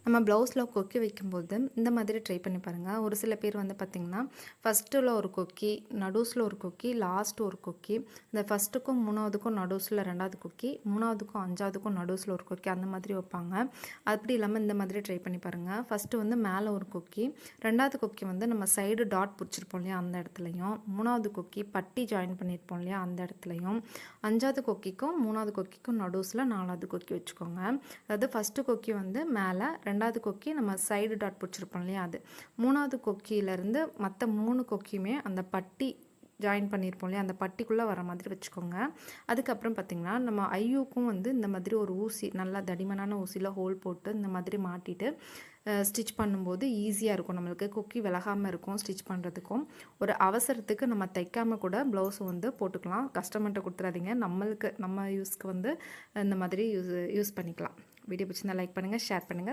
நம்ம ப்ளவுஸில் கொக்கி வைக்கும்போது இந்த மாதிரி ட்ரை பண்ணி பாருங்கள். ஒரு சில பேர் வந்து பார்த்திங்கன்னா ஃபஸ்ட்டில் ஒரு கொக்கி, நடுஸில் ஒரு கொக்கி, லாஸ்ட் ஒரு கொக்கி, இந்த ஃபஸ்ட்டுக்கும் 3வதுக்கும் நடுஸில் 2வது கொக்கி, 3வதுக்கும் 5வதுக்கும் நடுஸில் ஒரு கொக்கி அந்த மாதிரி வைப்பாங்க. அப்படி இல்லாமல் இந்த மாதிரி ட்ரை பண்ணி பாருங்கள். ஃபஸ்ட்டு வந்து மேலே ஒரு கொக்கி, 2வது கொக்கி வந்து நம்ம சைடு டாட் பிடிச்சிருப்போம் இல்லையா அந்த இடத்துலையும், 3வது கொக்கி பட்டி ஜாயின் பண்ணியிருப்போம் இல்லையா அந்த இடத்துலையும், 5வது கொக்கிக்கும் 3வது கொக்கிக்கும் நடுஸில் 4வது கொக்கி வச்சுக்கோங்க. அதாவது ஃபஸ்ட்டு கொக்கி வந்து மேலே, 2வது கொக்கி நம்ம சைடு டாட் பிடிச்சிருப்போம் இல்லையா அது, 3வது கொக்கியிலேருந்து மற்ற 3 கொக்கியுமே அந்த பட்டி ஜாயின் பண்ணியிருப்போம் இல்லையா அந்த பட்டிக்குள்ளே வர மாதிரி வச்சுக்கோங்க. அதுக்கப்புறம் பார்த்திங்கன்னா நம்ம ஐயூக்கும் வந்து இந்த மாதிரி ஒரு ஊசி, நல்லா தடிமனான ஊசியில் ஹோல் போட்டு இந்த மாதிரி மாட்டிட்டு ஸ்டிச் பண்ணும்போது ஈஸியாக இருக்கும். நம்மளுக்கு கொக்கி விலகாமல் இருக்கும் ஸ்டிச் பண்ணுறதுக்கும். ஒரு அவசரத்துக்கு நம்ம தைக்காமல் கூட ப்ளவுஸ் வந்து போட்டுக்கலாம். கஸ்டமர்கிட்ட கொடுத்துறாதீங்க, நம்ம யூஸ்க்கு வந்து இந்த மாதிரி யூஸ் பண்ணிக்கலாம். வீடியோ பிடிச்சிருந்தா லைக் பண்ணுங்கள், ஷேர் பண்ணுங்கள்.